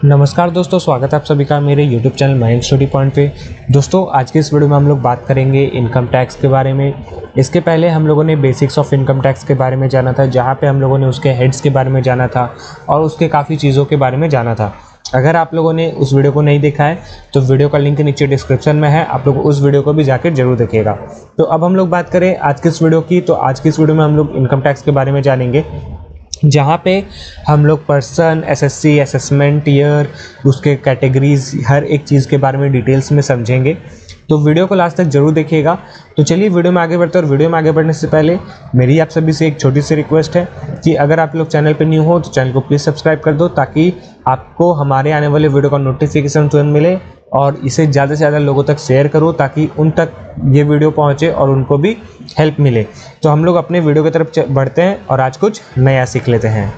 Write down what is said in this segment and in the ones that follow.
नमस्कार दोस्तों, स्वागत है आप सभी का मेरे YouTube channel mind study point पे। दोस्तों, आज के इस वीडियो में हम लोग बात करेंगे इनकम टैक्स के बारे में। इसके पहले हम लोगों ने बेसिक्स ऑफ इनकम टैक्स के बारे में जाना था, जहां पे हम लोगों ने उसके हेड्स के बारे में जाना था और उसके काफ़ी चीज़ों के बारे में जाना था। अगर आप लोगों ने उस वीडियो को नहीं देखा है तो वीडियो का लिंक नीचे डिस्क्रिप्शन में है, आप लोग उस वीडियो को भी जाकर जरूर देखिएगा। तो अब हम लोग बात करें आज की इस वीडियो की, तो आज की इस वीडियो में हम लोग इनकम टैक्स के बारे में जानेंगे, जहाँ पे हम लोग पर्सन, एसएससी, असेसमेंट ईयर, उसके कैटेगरीज, हर एक चीज़ के बारे में डिटेल्स में समझेंगे। तो वीडियो को लास्ट तक जरूर देखिएगा। तो चलिए वीडियो में आगे बढ़ते हैं। और वीडियो में आगे बढ़ने से पहले मेरी आप सभी से एक छोटी सी रिक्वेस्ट है कि अगर आप लोग चैनल पर न्यू हो तो चैनल को प्लीज़ सब्सक्राइब कर दो, ताकि आपको हमारे आने वाले वीडियो का नोटिफिकेशन तुरंत मिले, और इसे ज़्यादा से ज़्यादा लोगों तक शेयर करो ताकि उन तक ये वीडियो पहुँचे और उनको भी हेल्प मिले। तो हम लोग अपने वीडियो की तरफ बढ़ते हैं और आज कुछ नया सीख लेते हैं।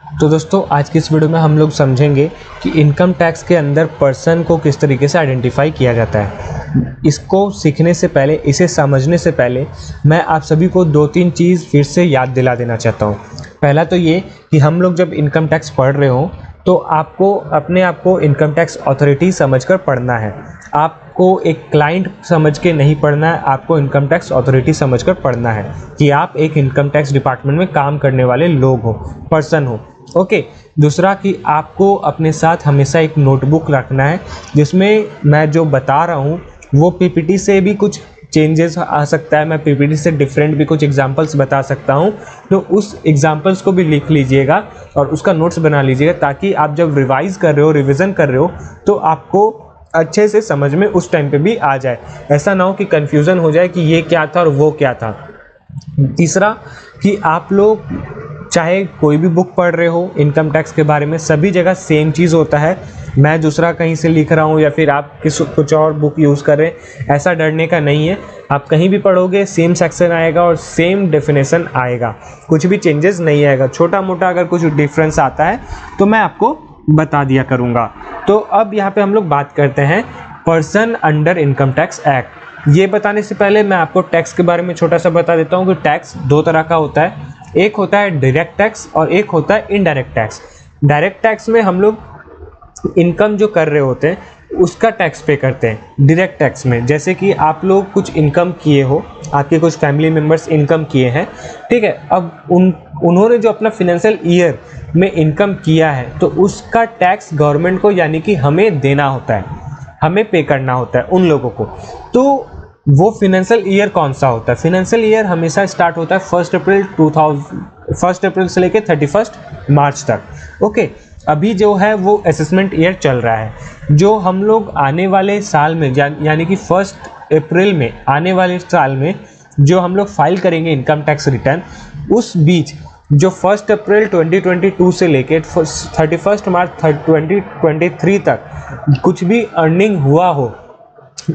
तो दोस्तों, आज की इस वीडियो में हम लोग समझेंगे कि इनकम टैक्स के अंदर पर्सन को किस तरीके से आइडेंटिफाई किया जाता है। इसको सीखने से पहले, इसे समझने से पहले मैं आप सभी को दो तीन चीज़ फिर से याद दिला देना चाहता हूँ। पहला तो ये कि हम लोग जब इनकम टैक्स पढ़ रहे हो तो आपको अपने आप को इनकम टैक्स अथॉरिटी समझकर पढ़ना है। आपको एक क्लाइंट समझ के नहीं पढ़ना है, आपको इनकम टैक्स अथॉरिटी समझकर पढ़ना है कि आप एक इनकम टैक्स डिपार्टमेंट में काम करने वाले लोग हो, पर्सन हो। ओके। दूसरा कि आपको अपने साथ हमेशा एक नोटबुक रखना है, जिसमें मैं जो बता रहा हूँ वो पीपीटी से भी कुछ चेंजेस आ सकता है, मैं पीपीटी से डिफरेंट भी कुछ एग्जांपल्स बता सकता हूँ, तो उस एग्जांपल्स को भी लिख लीजिएगा और उसका नोट्स बना लीजिएगा, ताकि आप जब रिवाइज कर रहे हो, रिवीजन कर रहे हो, तो आपको अच्छे से समझ में उस टाइम पे भी आ जाए। ऐसा ना हो कि कन्फ्यूज़न हो जाए कि ये क्या था और वो क्या था। तीसरा कि आप लोग चाहे कोई भी बुक पढ़ रहे हो इनकम टैक्स के बारे में, सभी जगह सेम चीज़ होता है। मैं दूसरा कहीं से लिख रहा हूँ या फिर आप कुछ और बुक यूज़ कर रहे हैं, ऐसा डरने का नहीं है। आप कहीं भी पढ़ोगे सेम सेक्शन आएगा और सेम डेफिनेशन आएगा, कुछ भी चेंजेस नहीं आएगा। छोटा मोटा अगर कुछ डिफरेंस आता है तो मैं आपको बता दिया करूँगा। तो अब यहाँ पे हम लोग बात करते हैं person under income tax act. ये बताने से पहले मैं आपको टैक्स के बारे में छोटा सा बता देता हूँ कि टैक्स दो तरह का होता है। एक होता है डायरेक्ट टैक्स और एक होता है इनडायरेक्ट टैक्स। डायरेक्ट टैक्स में हम लोग इनकम जो कर रहे होते हैं उसका टैक्स पे करते हैं। डायरेक्ट टैक्स में जैसे कि आप लोग कुछ इनकम किए हो, आपके कुछ फैमिली मेम्बर्स इनकम किए हैं, ठीक है। अब उन्होंने जो अपना फिनेंशियल ईयर में इनकम किया है तो उसका टैक्स गवर्नमेंट को यानी कि हमें देना होता है, हमें पे करना होता है उन लोगों को। तो वो फिनेंशियल ईयर कौन सा होता है? फिनेंशियल ईयर हमेशा स्टार्ट होता है 1 अप्रैल से लेकर 31 मार्च तक। ओके। अभी जो है वो असेसमेंट ईयर चल रहा है, जो हम लोग आने वाले साल में यानी कि 1 अप्रैल में आने वाले साल में जो हम लोग फाइल करेंगे इनकम टैक्स रिटर्न, उस बीच जो 1 अप्रैल 2022 से लेकर 31 मार्च 2023 तक कुछ भी अर्निंग हुआ हो,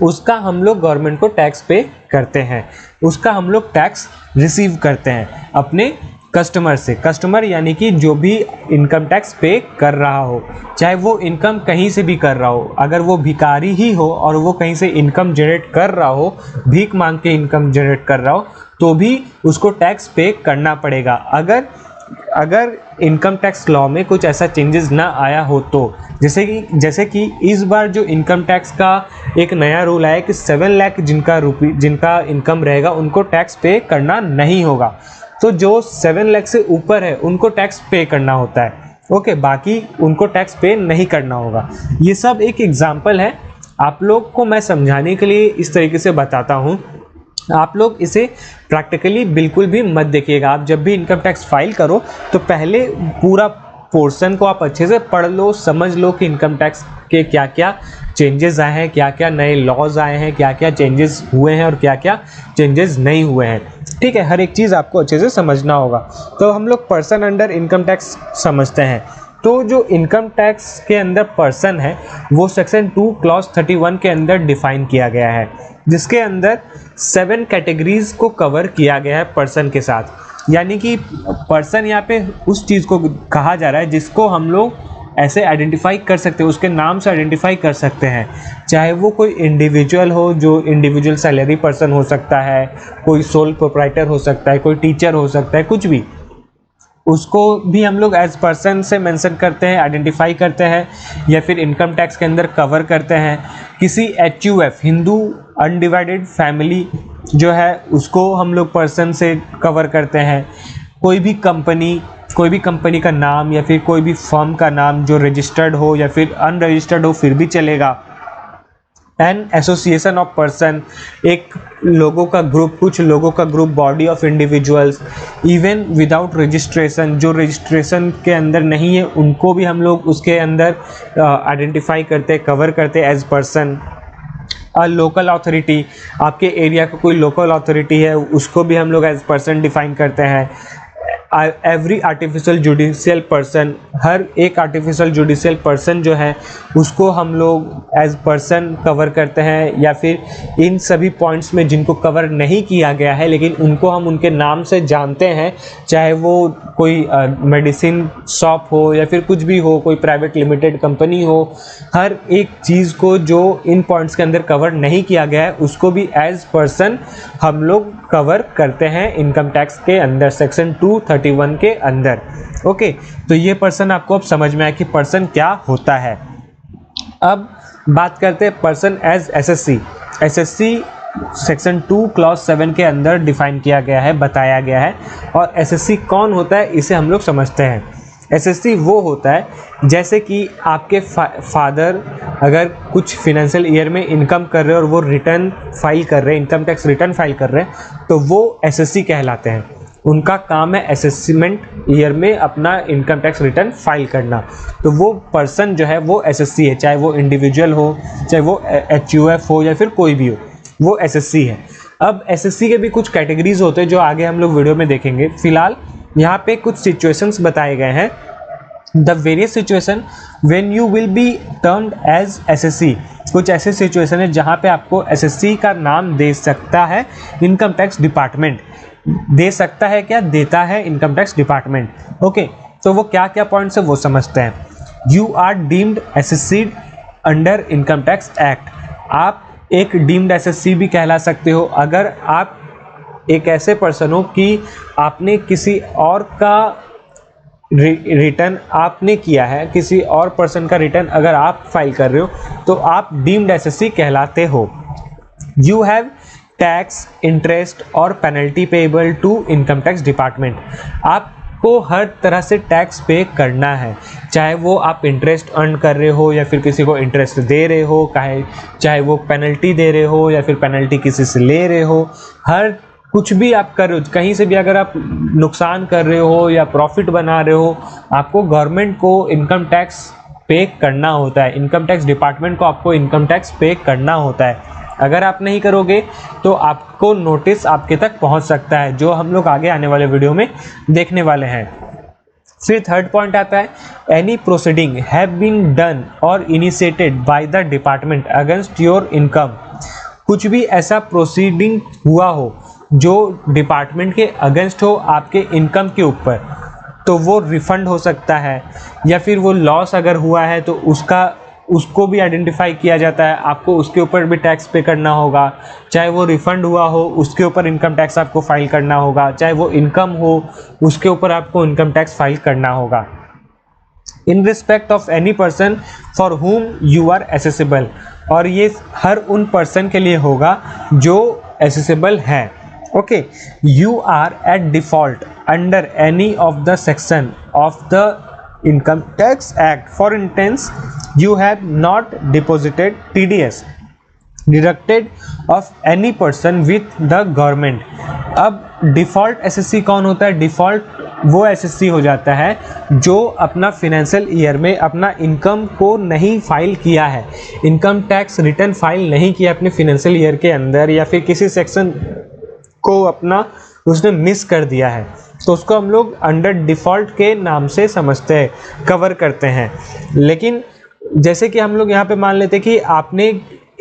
उसका हम लोग गवर्नमेंट को टैक्स पे करते हैं, उसका हम लोग टैक्स रिसीव करते हैं अपने कस्टमर से। कस्टमर यानी कि जो भी इनकम टैक्स पे कर रहा हो, चाहे वो इनकम कहीं से भी कर रहा हो, अगर वो भिखारी ही हो और वो कहीं से इनकम जनरेट कर रहा हो, भीख मांग के इनकम जनरेट कर रहा हो, तो भी उसको टैक्स पे करना पड़ेगा। अगर इनकम टैक्स लॉ में कुछ ऐसा चेंजेस ना आया हो तो, जैसे कि इस बार जो इनकम टैक्स का एक नया रूल आया कि 7 लाख जिनका इनकम रहेगा उनको टैक्स पे करना नहीं होगा। तो जो 7 लाख से ऊपर है उनको टैक्स पे करना होता है। ओके। बाकी उनको टैक्स पे नहीं करना होगा। ये सब एक एग्जाम्पल है, आप लोग को मैं समझाने के लिए इस तरीके से बताता हूँ। आप लोग इसे प्रैक्टिकली बिल्कुल भी मत देखिएगा। आप जब भी इनकम टैक्स फाइल करो तो पहले पूरा पोर्शन को आप अच्छे से पढ़ लो, समझ लो कि इनकम टैक्स के क्या क्या चेंजेस आए हैं, क्या क्या नए लॉज आए हैं, क्या क्या चेंजेस हुए हैं और क्या क्या चेंजेस नहीं हुए हैं, ठीक है। हर एक चीज़ आपको अच्छे से समझना होगा। तो हम लोग पर्सन अंडर इनकम टैक्स समझते हैं। तो जो इनकम टैक्स के अंदर पर्सन है वो सेक्शन 2 क्लॉज 31 के अंदर डिफाइन किया गया है, जिसके अंदर 7 कैटेगरीज को कवर किया गया है पर्सन के साथ। यानी कि पर्सन यहाँ पे उस चीज़ को कहा जा रहा है जिसको हम लोग ऐसे आइडेंटिफाई कर सकते हैं, उसके नाम से आइडेंटिफाई कर सकते हैं। चाहे वो कोई इंडिविजुअल हो, जो इंडिविजुअल सैलरी पर्सन हो सकता है, कोई सोल प्रोप्राइटर हो सकता है, कोई टीचर हो सकता है, कुछ भी, उसको भी हम लोग एज पर्सन से मेंशन करते हैं, आइडेंटिफाई करते हैं, या फिर इनकम टैक्स के अंदर कवर करते हैं। किसी HUF हिंदू अनडिवाइडेड फैमिली जो है उसको हम लोग पर्सन से कवर करते हैं। कोई भी कंपनी का नाम या फिर कोई भी फर्म का नाम जो रजिस्टर्ड हो या फिर अनरजिस्टर्ड हो फिर भी चलेगा। एन एसोसिएशन ऑफ पर्सन, एक लोगों का ग्रुप, कुछ लोगों का group, body of individuals, even without registration, जो रजिस्ट्रेशन के अंदर नहीं है उनको भी हम लोग उसके अंदर आइडेंटिफाई करते, कवर करते एज पर्सन। लोकल अथॉरिटी, आपके एरिया का कोई लोकल अथॉरिटी है उसको भी हम लोग एज पर्सन डिफाइन करते हैं। एवरी आर्टिफिशियल जुडिशियल पर्सन, हर एक आर्टिफिशियल जुडिशियल पर्सन जो है उसको हम लोग एज पर्सन कवर करते हैं। या फिर इन सभी पॉइंट्स में जिनको कवर नहीं किया गया है लेकिन उनको हम उनके नाम से जानते हैं, चाहे वो कोई मेडिसिन शॉप हो या फिर कुछ भी हो, कोई प्राइवेट लिमिटेड कंपनी हो, हर एक चीज़ को जो इन पॉइंट्स के अंदर कवर नहीं किया गया है उसको भी एज पर्सन हम लोग कवर करते हैं इनकम टैक्स के अंदर, सेक्शन 231 के अंदर। ओके, तो ये पर्सन आपको अब समझ में आया कि पर्सन क्या होता है। अब बात करते हैं person as assessee. Assessee section 2 clause 7 के अंदर डिफाइन किया गया है, बताया गया है। और एसएससी कौन होता है इसे हम लोग समझते हैं। एसएससी वो होता है जैसे कि आपके फादर अगर कुछ फिनेंशियल ईयर में इनकम कर रहे हैं और वो रिटर्न फाइल कर रहे हैं, इनकम टैक्स रिटर्न फाइल कर रहे हैं, तो वो एसएससी कहलाते हैं। उनका काम है असेसमेंट ईयर में अपना इनकम टैक्स रिटर्न फाइल करना। तो वो पर्सन जो है वो एसएससी है, चाहे वो इंडिविजुअल हो, चाहे वो HUF हो या फिर कोई भी हो, वो एसएससी है। अब एसएससी के भी कुछ कैटेगरीज होते हैं जो आगे हम लोग वीडियो में देखेंगे। फिलहाल यहाँ पे कुछ सिचुएशंस बताए गए हैं। The various situation when you will be termed as assessee. कुछ ऐसे सिचुएशन है जहाँ पे आपको एसएससी का नाम दे सकता है इनकम टैक्स डिपार्टमेंट। दे सकता है क्या, देता है इनकम टैक्स डिपार्टमेंट। ओके, तो वो क्या क्या पॉइंट्स है वो समझते हैं। You are deemed assessee under income tax act. आप एक डीम्ड एसएससी भी कहला सकते हो अगर आप एक ऐसे पर्सन हो कि आपने किसी और का रिटर्न आपने किया है, किसी और पर्सन का रिटर्न अगर आप फाइल कर रहे हो तो आप डीम्ड एसएससी कहलाते हो। यू हैव टैक्स, इंटरेस्ट और penalty payable to income tax department. आपको हर तरह से टैक्स पे करना है, चाहे वो आप इंटरेस्ट अर्न कर रहे हो या फिर किसी को इंटरेस्ट दे रहे हो, चाहे वो पेनल्टी दे रहे हो या फिर पेनल्टी किसी से ले रहे हो, हर कुछ भी आप कर रहे हो, कहीं से भी अगर आप नुकसान कर रहे हो या प्रॉफिट बना रहे हो, आपको गवर्नमेंट को इनकम टैक्स पे करना होता है। इनकम टैक्स डिपार्टमेंट को आपको इनकम टैक्स पे करना होता है। अगर आप नहीं करोगे तो आपको नोटिस आपके तक पहुंच सकता है, जो हम लोग आगे आने वाले वीडियो में देखने वाले हैं। फिर थर्ड पॉइंट आता है, any proceeding have been done और initiated by the department against your income. कुछ भी ऐसा प्रोसीडिंग हुआ हो जो डिपार्टमेंट के अगेंस्ट हो आपके इनकम के ऊपर, तो वो रिफंड हो सकता है। या फिर वो लॉस अगर हुआ है तो उसको भी आइडेंटिफाई किया जाता है, आपको उसके ऊपर भी टैक्स पे करना होगा। चाहे वो रिफंड हुआ हो उसके ऊपर इनकम टैक्स आपको फाइल करना होगा, चाहे वो इनकम हो उसके ऊपर आपको इनकम टैक्स फाइल करना होगा। In respect of any person for whom you are assessable. और ये हर उन पर्सन के लिए होगा जो एसेसिबल है। Okay, you are at default under any of the section of the income tax act. For instance, you have not deposited TDS deducted of any person with the government। अब default SSC कौन होता है? Default वो SSC हो जाता है जो अपना फिनेंशियल ईयर में अपना इनकम को नहीं फाइल किया है, इनकम टैक्स रिटर्न फाइल नहीं किया अपने फिनेंशियल ईयर के अंदर, या फिर किसी सेक्शन को अपना उसने मिस कर दिया है, तो उसको हम लोग अंडर डिफ़ॉल्ट के नाम से समझते हैं, कवर करते हैं। लेकिन जैसे कि हम लोग यहाँ पे मान लेते कि आपने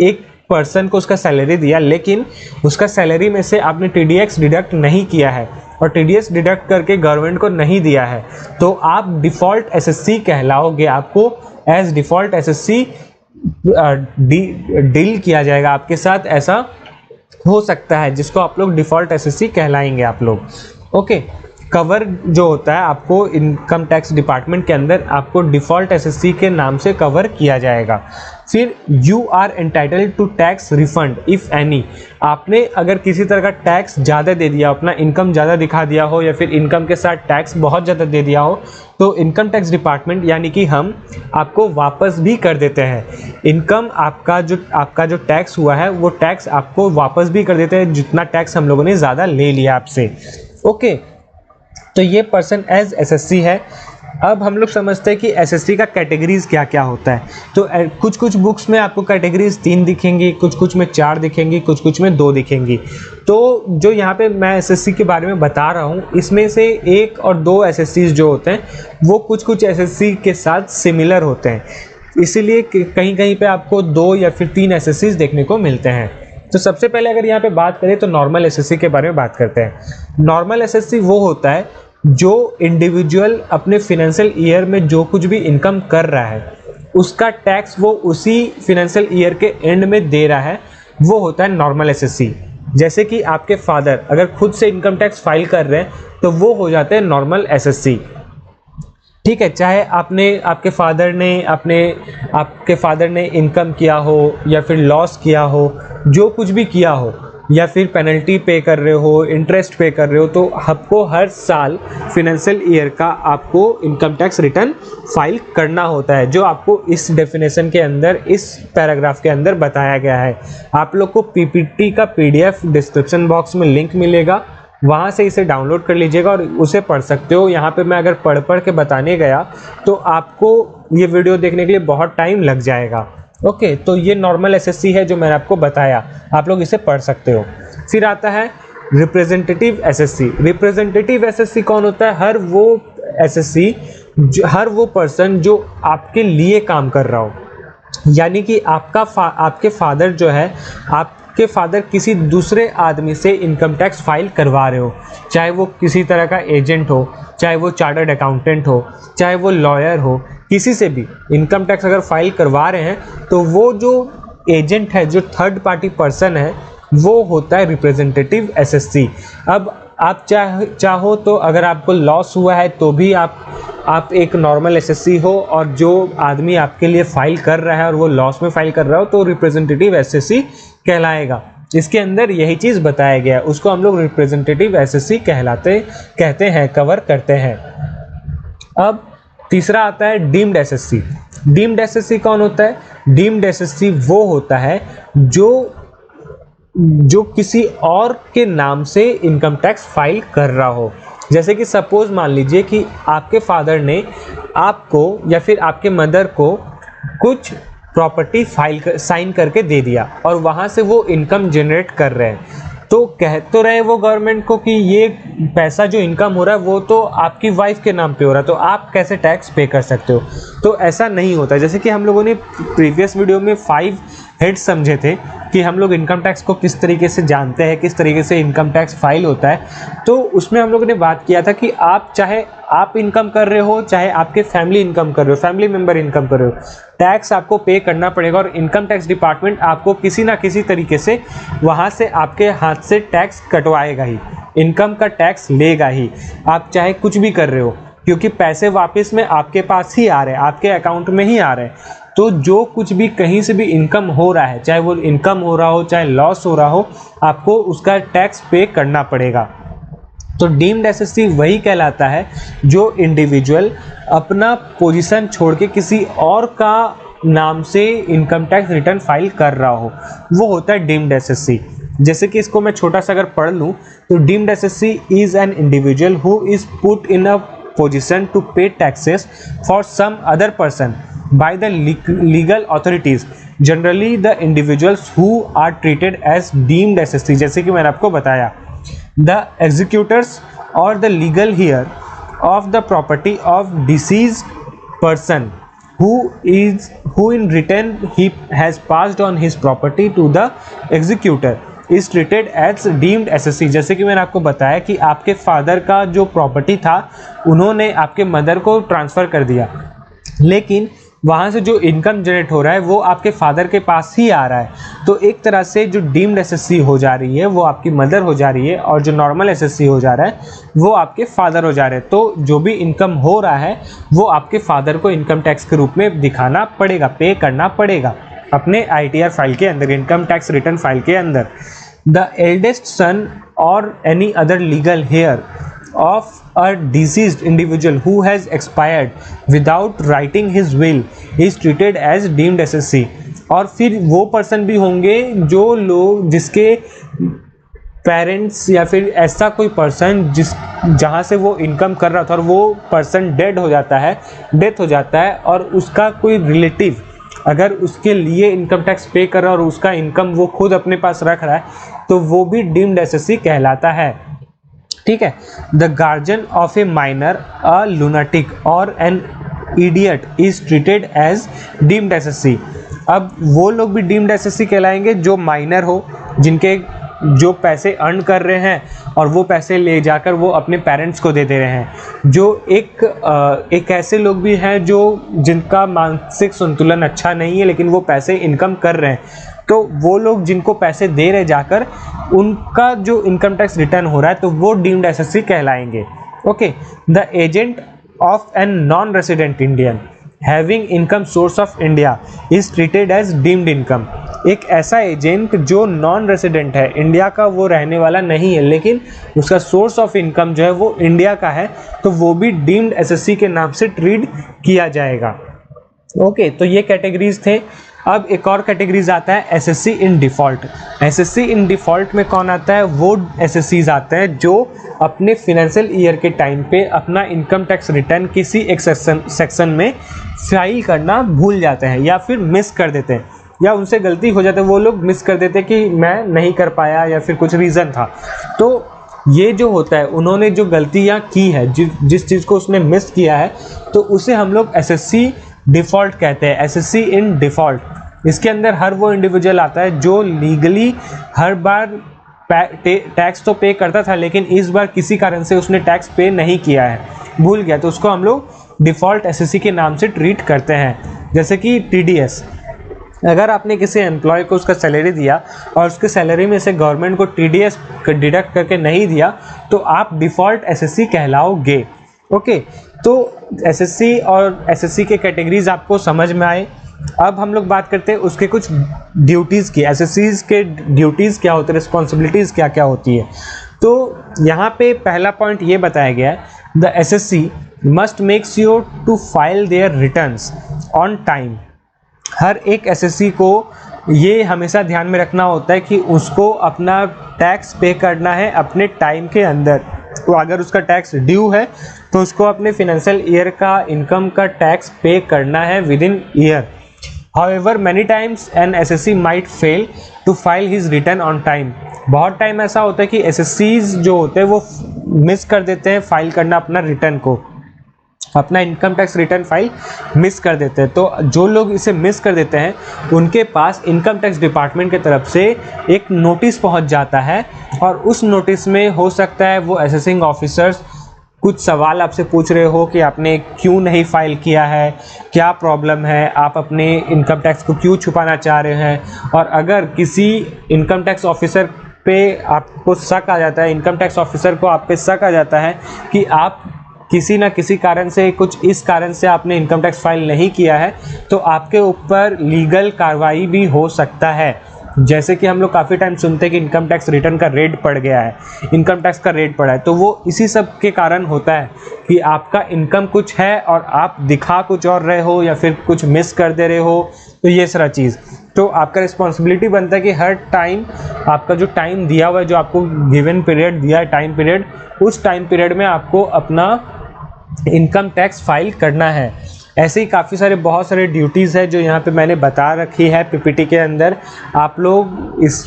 एक पर्सन को उसका सैलरी दिया, लेकिन उसका सैलरी में से आपने TDS डिडक्ट नहीं किया है और टीडीएस डिडक्ट करके गवर्नमेंट को नहीं दिया है तो आप डिफ़ॉल्ट एसएससी कहलाओगे। आपको एज डिफ़ॉल्ट एसएससी डील किया जाएगा आपके साथ, ऐसा हो सकता है, जिसको आप लोग डिफ़ॉल्ट एसएससी कहलाएंगे आप लोग। ओके, कवर जो होता है आपको इनकम टैक्स डिपार्टमेंट के अंदर आपको डिफ़ॉल्ट एसएससी के नाम से कवर किया जाएगा। फिर you are entitled to tax refund if any. आपने अगर किसी तरह का टैक्स ज़्यादा दे दिया, अपना इनकम ज़्यादा दिखा दिया हो या फिर इनकम के साथ टैक्स बहुत ज़्यादा दे दिया हो, तो इनकम टैक्स डिपार्टमेंट यानी कि हम आपको वापस भी कर देते हैं। इनकम आपका जो टैक्स हुआ है वो टैक्स आपको वापस भी कर देते हैं, जितना टैक्स हम लोगों ने ज़्यादा ले लिया आपसे। ओके, तो ये पर्सन एज एसएससी है। अब हम लोग समझते हैं कि एसएससी का कैटेगरीज क्या क्या होता है। तो कुछ कुछ बुक्स में आपको कैटेगरीज 3 दिखेंगी, कुछ कुछ में 4 दिखेंगी, कुछ कुछ में 2 दिखेंगी। तो जो यहाँ पे मैं एसएससी के बारे में बता रहा हूँ, इसमें से 1 और 2 एसएससीज जो होते हैं वो कुछ कुछ एसएससी के साथ सिमिलर होते हैं, इसीलिए कहीं कहीं पे आपको 2 या फिर 3 एसएससीज देखने को मिलते हैं। तो सबसे पहले अगर यहाँ पे बात करें तो नॉर्मल एसएससी के बारे में बात करते हैं। नॉर्मल एसएससी वो होता है जो इंडिविजुअल अपने फिनेंशियल ईयर में जो कुछ भी इनकम कर रहा है उसका टैक्स वो उसी फिनेंशियल ईयर के एंड में दे रहा है, वो होता है नॉर्मल एसएससी। जैसे कि आपके फादर अगर खुद से इनकम टैक्स फाइल कर रहे हैं तो वो हो जाते हैं नॉर्मल एसएससी। ठीक है, चाहे आपके फादर ने इनकम किया हो या फिर लॉस किया हो, जो कुछ भी किया हो, या फिर पेनल्टी पे कर रहे हो, इंटरेस्ट पे कर रहे हो, तो आपको हर साल फिनेंशियल ईयर का आपको इनकम टैक्स रिटर्न फाइल करना होता है, जो आपको इस डेफिनेशन के अंदर, इस पैराग्राफ के अंदर बताया गया है। आप लोग को पीपीटी का पीडीएफ डिस्क्रिप्शन बॉक्स में लिंक मिलेगा, वहाँ से इसे डाउनलोड कर लीजिएगा और उसे पढ़ सकते हो। यहाँ पे मैं अगर पढ़ के बताने गया तो आपको ये वीडियो देखने के लिए बहुत टाइम लग जाएगा। ओके, तो ये नॉर्मल एसएससी है जो मैंने आपको बताया, आप लोग इसे पढ़ सकते हो। फिर आता है रिप्रेजेंटेटिव एसएससी। रिप्रेजेंटेटिव एसएससी कौन होता है? हर वो एसएससी, हर वो पर्सन जो आपके लिए काम कर रहा हो, यानी कि आपके फादर जो है, आपके फादर किसी दूसरे आदमी से इनकम टैक्स फाइल करवा रहे हो, चाहे वो किसी तरह का एजेंट हो, चाहे वो चार्टर्ड अकाउंटेंट हो, चाहे वो लॉयर हो, किसी से भी इनकम टैक्स अगर फाइल करवा रहे हैं तो वो जो एजेंट है, जो थर्ड पार्टी पर्सन है, वो होता है रिप्रेजेंटेटिव एसएससी। अब आप चाहो तो अगर आपको लॉस हुआ है तो भी आप एक नॉर्मल एसएससी हो, और जो आदमी आपके लिए फाइल कर रहा है और वो लॉस में फाइल कर रहा हो तो रिप्रेजेंटेटिव एसएससी कहलाएगा। इसके अंदर यही चीज़ बताया गया है, उसको हम लोग रिप्रेजेंटेटिव एसएससी कहते हैं, कवर करते हैं। अब तीसरा आता है डीम्ड एसएससी। डीम्ड एसएससी कौन होता है? डीम्ड एसएससी वो होता है जो किसी और के नाम से इनकम टैक्स फाइल कर रहा हो। जैसे कि सपोज मान लीजिए कि आपके फादर ने आपको या फिर आपके मदर को कुछ प्रॉपर्टी साइन करके दे दिया और वहाँ से वो इनकम जनरेट कर रहे हैं, तो कह तो रहे वो गवर्नमेंट को कि ये पैसा जो इनकम हो रहा है वो तो आपकी वाइफ के नाम पे हो रहा है, तो आप कैसे टैक्स पे कर सकते हो। तो ऐसा नहीं होता। जैसे कि हम लोगों ने प्रीवियस वीडियो में 5 हेड्स समझे थे कि हम लोग इनकम टैक्स को किस तरीके से जानते हैं, किस तरीके से इनकम टैक्स फाइल होता है। तो उसमें हम लोगों ने बात किया था कि चाहे आप इनकम कर रहे हो, चाहे आपके फैमिली इनकम कर रहे हो, फैमिली मेंबर इनकम कर रहे हो, टैक्स आपको पे करना पड़ेगा और इनकम टैक्स डिपार्टमेंट आपको किसी ना किसी तरीके से वहाँ से आपके हाथ से टैक्स कटवाएगा ही, इनकम का टैक्स लेगा ही, आप चाहे कुछ भी कर रहे हो, क्योंकि पैसे वापस में आपके पास ही आ रहे हैं, आपके अकाउंट में ही आ रहे हैं। तो जो कुछ भी कहीं से भी इनकम हो रहा है, चाहे वो इनकम हो रहा हो, चाहे लॉस हो रहा हो, आपको उसका टैक्स पे करना पड़ेगा। तो डीम्ड एसएससी वही कहलाता है जो इंडिविजुअल अपना पोजीशन छोड़ के किसी और का नाम से इनकम टैक्स रिटर्न फाइल कर रहा हो, वो होता है डीम्ड एसएससी। जैसे कि इसको मैं छोटा सा अगर पढ़ लूँ तो deemed assessee is an individual who is put in a position to pay taxes for some other person by the legal authorities, generally the individuals who are treated as deemed SST। जैसे कि मैंने आपको बताया, the executors or the legal heir of the property of deceased person who in return he has passed on his property to the executor is treated as deemed assessee. जैसे कि मैंने आपको बताया कि आपके फादर का जो प्रॉपर्टी था उन्होंने आपके मदर को ट्रांसफ़र कर दिया, लेकिन वहाँ से जो इनकम जनरेट हो रहा है वो आपके फादर के पास ही आ रहा है। तो एक तरह से जो डीम्ड एसएससी हो जा रही है वो आपकी मदर हो जा रही है, और जो नॉर्मल एसएससी हो जा रहा है वो आपके फादर हो जा रहे हैं। तो जो भी इनकम हो रहा है वो आपके फादर को इनकम टैक्स के रूप में दिखाना पड़ेगा, पे करना पड़ेगा अपने ITR फाइल के अंदर, इनकम टैक्स रिटर्न फाइल के अंदर। द एल्डेस्ट सन और any other legal heir of a deceased individual who has expired without writing his will is treated as deemed SSC। और फिर वो पर्सन भी होंगे जो लोग जिसके पेरेंट्स या फिर ऐसा कोई पर्सन जहाँ से वो इनकम कर रहा था और वो पर्सन डेथ हो जाता है और उसका कोई रिलेटिव अगर उसके लिए इनकम टैक्स पे कर रहा है और उसका इनकम वो खुद अपने पास रख रहा है तो वो भी डीम्ड एसएससी कहलाता है। ठीक है। The guardian of a minor, a lunatic और an idiot is treated as deemed assessee. अब वो लोग भी डीम्ड एसएससी कहलाएंगे जो माइनर हो, जिनके जो पैसे अर्न कर रहे हैं और वो पैसे ले जाकर वो अपने पेरेंट्स को दे दे रहे हैं। जो एक ऐसे लोग भी हैं जो जिनका मानसिक संतुलन अच्छा नहीं है लेकिन वो पैसे इनकम कर रहे हैं, तो वो लोग जिनको पैसे दे रहे जाकर उनका जो इनकम टैक्स रिटर्न हो रहा है तो वो डीम्ड एसएससी कहलाएंगे। Okay. The agent of a non resident Indian having income source of India is treated as deemed income. एक ऐसा एजेंट जो नॉन रेसिडेंट है, इंडिया का वो रहने वाला नहीं है लेकिन उसका सोर्स ऑफ इनकम जो है वो इंडिया का है, तो वो भी डीम्ड एसएससी के नाम से ट्रीट किया जाएगा। ओके, तो ये कैटेगरीज थे। अब एक और कैटेगरीज आता है assessee in default. Assessee in default में कौन आता है? वो एसएससीज आते हैं जो अपने फिनेंशियल ईयर के टाइम पे अपना इनकम टैक्स रिटर्न किसी एक सेक्शन में फाइल करना भूल जाते हैं या फिर मिस कर देते हैं, या उनसे गलती हो जाती है, वो लोग मिस कर देते हैं कि मैं नहीं कर पाया या फिर कुछ रीज़न था। तो ये जो होता है, उन्होंने जो गलतियाँ की है, जिस चीज़ को उसने मिस किया है, तो उसे हम लोग एसएससी डिफ़ॉल्ट कहते हैं, एसएससी इन डिफ़ॉल्ट। इसके अंदर हर वो इंडिविजुअल आता है जो लीगली हर बार टैक्स तो पे करता था लेकिन इस बार किसी कारण से उसने टैक्स पे नहीं किया है, भूल गया, तो उसको हम लोग डिफ़ॉल्ट एसएससी के नाम से ट्रीट करते हैं। जैसे कि टीडीएस, अगर आपने किसी एम्प्लॉय को उसका सैलरी दिया और उसके सैलरी में से गवर्नमेंट को टीडीएस डिडक्ट करके नहीं दिया तो आप डिफ़ॉल्ट एसएससी कहलाओगे। ओके, तो एसएससी और एसएससी के कैटेगरीज आपको समझ में आए। अब हम लोग बात करते हैं उसके कुछ ड्यूटीज़ की। एसएससीज के ड्यूटीज़ क्या होते हैं, रिस्पॉन्सिबिलिटीज़ क्या क्या होती है। तो यहाँ पे पहला पॉइंट ये बताया गया है, the assessee must make sure to file their returns on time. हर एक एसएससी को ये हमेशा ध्यान में रखना होता है कि उसको अपना टैक्स पे करना है अपने टाइम के अंदर। तो अगर उसका टैक्स ड्यू है तो उसको अपने फिनेंशियल ईयर का इनकम का टैक्स पे करना है within year. However many times an assessee might fail to file his return on time. बहुत टाइम ऐसा होता है कि एसएससीज जो होते हैं वो मिस कर देते हैं फाइल करना अपना रिटर्न को, अपना income tax return file miss कर देते हैं। तो जो लोग इसे मिस कर देते हैं उनके पास इनकम टैक्स डिपार्टमेंट की तरफ से एक नोटिस पहुंच जाता है और उस नोटिस में हो सकता है वो असेसिंग ऑफिसर्स कुछ सवाल आपसे पूछ रहे हो कि आपने क्यों नहीं फाइल किया है, क्या प्रॉब्लम है, आप अपने इनकम टैक्स को क्यों छुपाना चाह रहे हैं। और अगर किसी इनकम टैक्स ऑफिसर पे आपको शक आ जाता है, इनकम टैक्स ऑफिसर को आप पे शक आ जाता है कि आप किसी ना किसी कारण से, कुछ इस कारण से आपने इनकम टैक्स फाइल नहीं किया है, तो आपके ऊपर लीगल कार्रवाई भी हो सकता है। जैसे कि हम लोग काफ़ी टाइम सुनते हैं कि इनकम टैक्स रिटर्न का रेट पड़ गया है, इनकम टैक्स का रेट पड़ा है, तो वो इसी सब के कारण होता है कि आपका इनकम कुछ है और आप दिखा कुछ और रहे हो या फिर कुछ मिस कर दे रहे हो, तो ये सारा चीज़। तो आपका रिस्पॉन्सिबिलिटी बनता है कि हर टाइम आपका जो टाइम दिया हुआ है, जो आपको गिवन पीरियड दिया है, टाइम पीरियड, उस टाइम पीरियड में आपको अपना इनकम टैक्स फाइल करना है। ऐसे ही काफ़ी सारे बहुत सारे ड्यूटीज़ है जो यहाँ पे मैंने बता रखी है पीपीटी के अंदर। आप लोग इस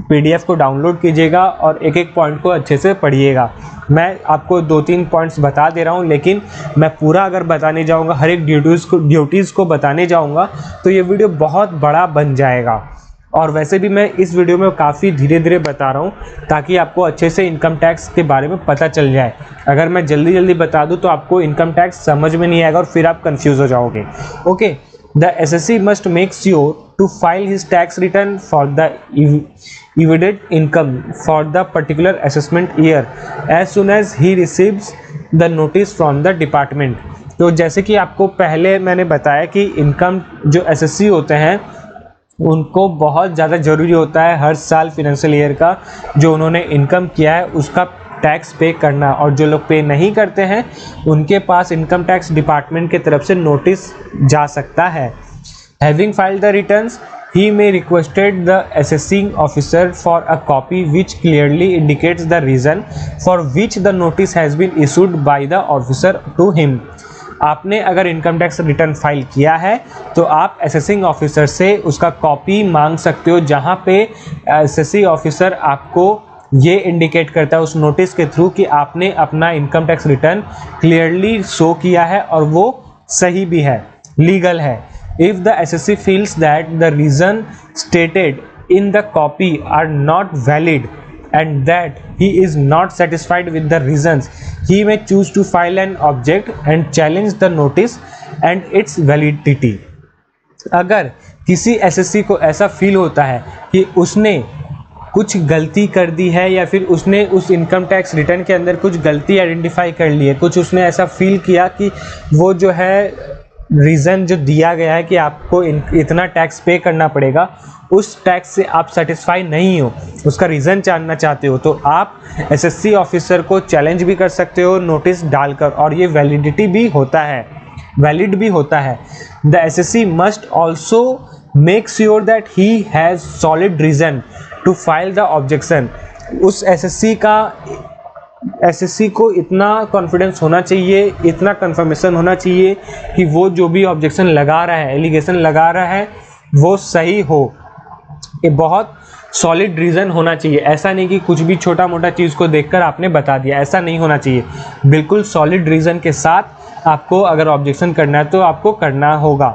पीडीएफ को डाउनलोड कीजिएगा और एक एक पॉइंट को अच्छे से पढ़िएगा। मैं आपको 2-3 पॉइंट्स बता दे रहा हूँ, लेकिन मैं पूरा अगर बताने जाऊँगा, हर एक ड्यूटीज़ को बताने जाऊँगा तो ये वीडियो बहुत बड़ा बन जाएगा। और वैसे भी मैं इस वीडियो में काफ़ी धीरे धीरे बता रहा हूँ ताकि आपको अच्छे से इनकम टैक्स के बारे में पता चल जाए। अगर मैं जल्दी जल्दी बता दूँ तो आपको इनकम टैक्स समझ में नहीं आएगा और फिर आप कंफ्यूज हो जाओगे। Okay, the assessee must make sure to file his tax return for the evident income for the particular assessment year as soon as he receives the notice from the department. तो जैसे कि आपको पहले मैंने बताया कि इनकम जो SSC होते हैं उनको बहुत ज़्यादा ज़रूरी होता है हर साल फिनेंशियल ईयर का जो उन्होंने इनकम किया है उसका टैक्स पे करना, और जो लोग पे नहीं करते हैं उनके पास इनकम टैक्स डिपार्टमेंट की तरफ से नोटिस जा सकता है। Having filed the returns he may requested the assessing officer for a copy which clearly indicates the reason for which the notice has been issued by the officer to him। आपने अगर income tax return file किया है तो आप assessing officer से उसका copy मांग सकते हो, जहां पे असेसिंग ऑफिसर आपको ये इंडिकेट करता है उस नोटिस के थ्रू कि आपने अपना income tax return clearly show किया है और वो सही भी है, लीगल है। If the assessee feels that the reason stated in the copy are not valid and that he is not satisfied with the reasons, he may choose to file an object and challenge the notice and its validity। अगर किसी SSC को ऐसा feel होता है कि उसने कुछ गलती कर दी है या फिर उसने उस इनकम टैक्स रिटर्न के अंदर कुछ गलती आइडेंटिफाई कर ली है, कुछ उसने ऐसा फील किया कि वो जो है रीज़न जो दिया गया है कि आपको इतना टैक्स पे करना पड़ेगा, उस टैक्स से आप सेटिस्फाई नहीं हो, उसका रीज़न जानना चाहते हो, तो आप एसएससी ऑफिसर को चैलेंज भी कर सकते हो नोटिस डालकर, और ये वैलिडिटी भी होता है, वैलिड भी होता है। The assessee must also make sure that he has solid reason to file the objection. उस एसएससी को इतना कॉन्फिडेंस होना चाहिए, इतना कंफर्मेशन होना चाहिए कि वो जो भी ऑब्जेक्शन लगा रहा है, एलिगेशन लगा रहा है, वो सही हो। ये बहुत सॉलिड रीज़न होना चाहिए। ऐसा नहीं कि कुछ भी छोटा मोटा चीज़ को देखकर आपने बता दिया, ऐसा नहीं होना चाहिए। बिल्कुल सॉलिड रीज़न के साथ आपको अगर ऑब्जेक्शन करना है तो आपको करना होगा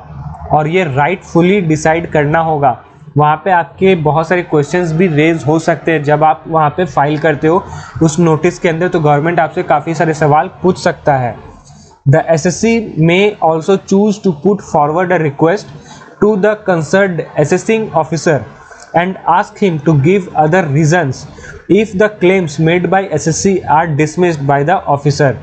और ये राइटफुली डिसाइड करना होगा। वहाँ पे आपके बहुत सारे क्वेश्चंस भी रेज हो सकते हैं जब आप वहाँ पे फाइल करते हो उस नोटिस के अंदर, तो गवर्नमेंट आपसे काफ़ी सारे सवाल पूछ सकता है। The assessee may also choose to put forward a request to the concerned assessing officer and ask him to give other reasons if the claims made by SSC are dismissed by the officer।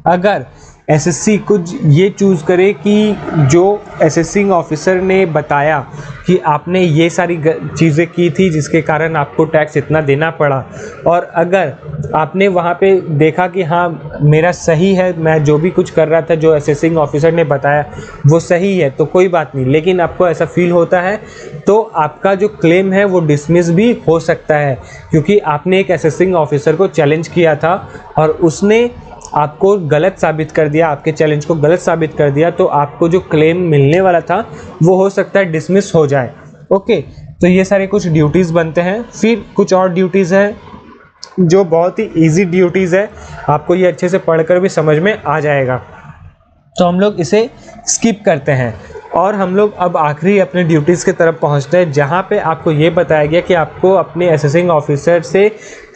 अगर SSC कुछ ये choose करे कि जो assessing officer ने बताया कि आपने ये सारी चीज़ें की थी जिसके कारण आपको टैक्स इतना देना पड़ा, और अगर आपने वहाँ पे देखा कि हाँ मेरा सही है, मैं जो भी कुछ कर रहा था जो असेसिंग ऑफिसर ने बताया वो सही है, तो कोई बात नहीं, लेकिन आपको ऐसा फील होता है तो आपका जो क्लेम है वो डिसमिस भी हो सकता है, क्योंकि आपने एक असेसिंग ऑफिसर को चैलेंज किया था और उसने आपको गलत साबित कर दिया, आपके चैलेंज को गलत साबित कर दिया, तो आपको जो क्लेम मिलने वाला था वो हो सकता है डिसमिस हो जाए। ओके, तो ये सारे कुछ ड्यूटीज़ बनते हैं। फिर कुछ और ड्यूटीज़ हैं जो बहुत ही इजी ड्यूटीज़ है, आपको ये अच्छे से पढ़कर भी समझ में आ जाएगा, तो हम लोग इसे स्किप करते हैं और हम लोग अब आखिरी अपने ड्यूटीज़ की तरफ पहुंचते हैं, जहां पे आपको ये बताया गया कि आपको अपने असेसिंग ऑफिसर से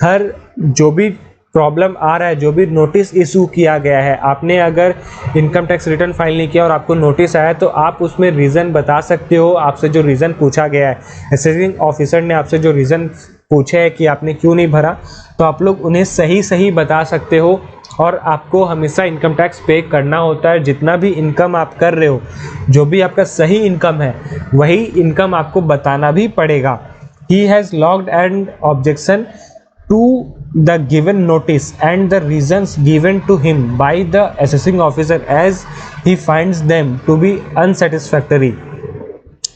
हर जो भी प्रॉब्लम आ रहा है, जो भी नोटिस इशू किया गया है, आपने अगर इनकम टैक्स रिटर्न फाइल नहीं किया और आपको नोटिस आया तो आप उसमें रीज़न बता सकते हो। आपसे जो रीज़न पूछा गया है, असेसिंग ऑफिसर ने आपसे जो रीज़न पूछे है कि आपने क्यों नहीं भरा, तो आप लोग उन्हें सही सही बता सकते हो। और आपको हमेशा इनकम टैक्स पे करना होता है, जितना भी इनकम आप कर रहे हो, जो भी आपका सही इनकम है वही इनकम आपको बताना भी पड़ेगा। He has logged N objection to the given notice and the reasons given to him by the assessing officer as he finds them to be unsatisfactory।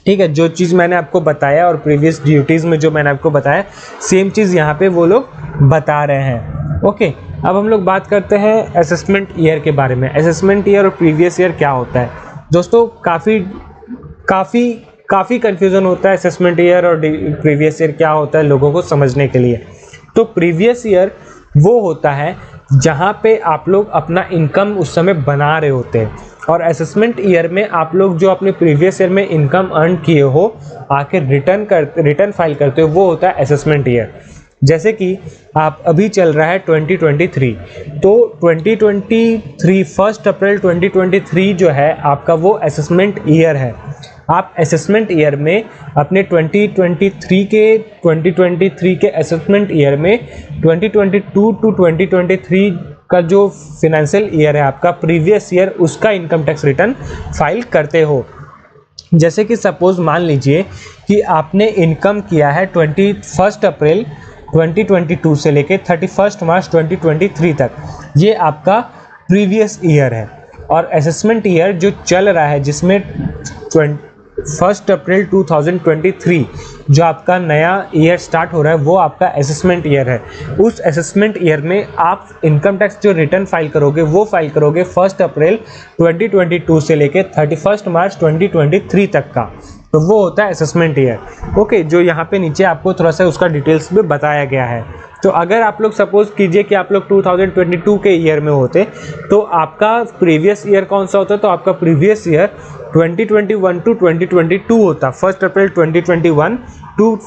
ठीक है, जो चीज़ मैंने आपको बताया और प्रीवियस ड्यूटीज़ में जो मैंने आपको बताया सेम चीज़ यहाँ पे वो लोग बता रहे हैं। ओके, अब हम लोग बात करते हैं असेसमेंट ईयर के बारे में। असेसमेंट ईयर और प्रीवियस ईयर क्या होता है दोस्तों? काफ़ी कन्फ्यूज़न होता है असेसमेंट ईयर और प्रीवियस ईयर क्या होता है लोगों को समझने के लिए। तो प्रीवियस ईयर वो होता है जहाँ पे आप लोग अपना इनकम उस समय बना रहे होते हैं, और असेसमेंट ईयर में आप लोग जो अपने प्रीवियस ईयर में इनकम अर्न किए हो आके रिटर्न फाइल करते हो, वो होता है असेसमेंट ईयर। जैसे कि आप अभी चल रहा है 2023, तो 2023 1 अप्रैल 2023 जो है आपका वो असेसमेंट ईयर है। आप असेसमेंट ईयर में अपने 2023 के असेसमेंट ईयर में 2022 टू 2023 का जो फिनेंशियल ईयर है आपका प्रीवियस ईयर, उसका इनकम टैक्स रिटर्न फाइल करते हो। जैसे कि सपोज मान लीजिए कि आपने इनकम किया है 21 अप्रैल 2022 से लेके 31 मार्च 2023 तक, ये आपका प्रीवियस ईयर है। और असेसमेंट ईयर जो चल रहा है जिसमें 1 अप्रैल 2023 जो आपका नया ईयर स्टार्ट हो रहा है, वो आपका असेसमेंट ईयर है। उस असेसमेंट ईयर में आप इनकम टैक्स जो रिटर्न फाइल करोगे वो फाइल करोगे 1 अप्रैल 2022 से लेके 31 मार्च 2023 तक का, तो वो होता है असेसमेंट ईयर। ओके, जो यहाँ पे नीचे आपको थोड़ा सा उसका डिटेल्स में बताया गया है। तो अगर आप लोग सपोज कीजिए कि आप लोग 2022 के ईयर में होते, तो आपका प्रीवियस ईयर कौन सा होता है, तो आपका प्रीवियस ईयर 2021 टू 2022 होता, 1 अप्रैल 2021 टू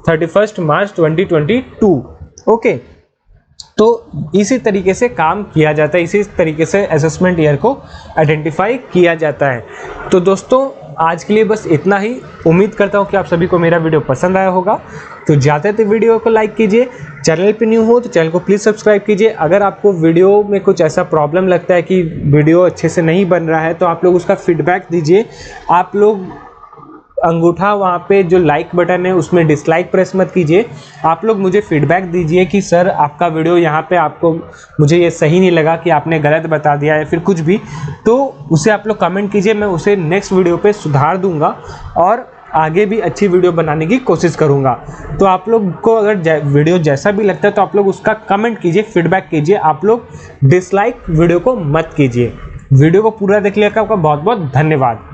31 मार्च 2022। ओके, तो इसी तरीके से काम किया जाता है, इसी तरीके से असेसमेंट ईयर को आइडेंटिफाई किया जाता है। तो दोस्तों आज के लिए बस इतना ही। उम्मीद करता हूँ कि आप सभी को मेरा वीडियो पसंद आया होगा। तो जाते थे वीडियो को लाइक कीजिए, चैनल पे न्यू हो तो चैनल को प्लीज़ सब्सक्राइब कीजिए। अगर आपको वीडियो में कुछ ऐसा प्रॉब्लम लगता है कि वीडियो अच्छे से नहीं बन रहा है, तो आप लोग उसका फीडबैक दीजिए। आप लोग अंगूठा वहाँ पे जो लाइक बटन है उसमें डिसलाइक प्रेस मत कीजिए। आप लोग मुझे फीडबैक दीजिए कि सर आपका वीडियो यहाँ पे आपको मुझे ये सही नहीं लगा, कि आपने गलत बता दिया या फिर कुछ भी, तो उसे आप लोग कमेंट कीजिए। मैं उसे नेक्स्ट वीडियो पे सुधार दूंगा और आगे भी अच्छी वीडियो बनाने की कोशिश करूंगा। तो आप लोग को अगर वीडियो जैसा भी लगता है तो आप लोग उसका कमेंट कीजिए, फीडबैक कीजिए। आप लोग डिसलाइक वीडियो को मत कीजिए। वीडियो को पूरा देखने का आपका बहुत बहुत धन्यवाद।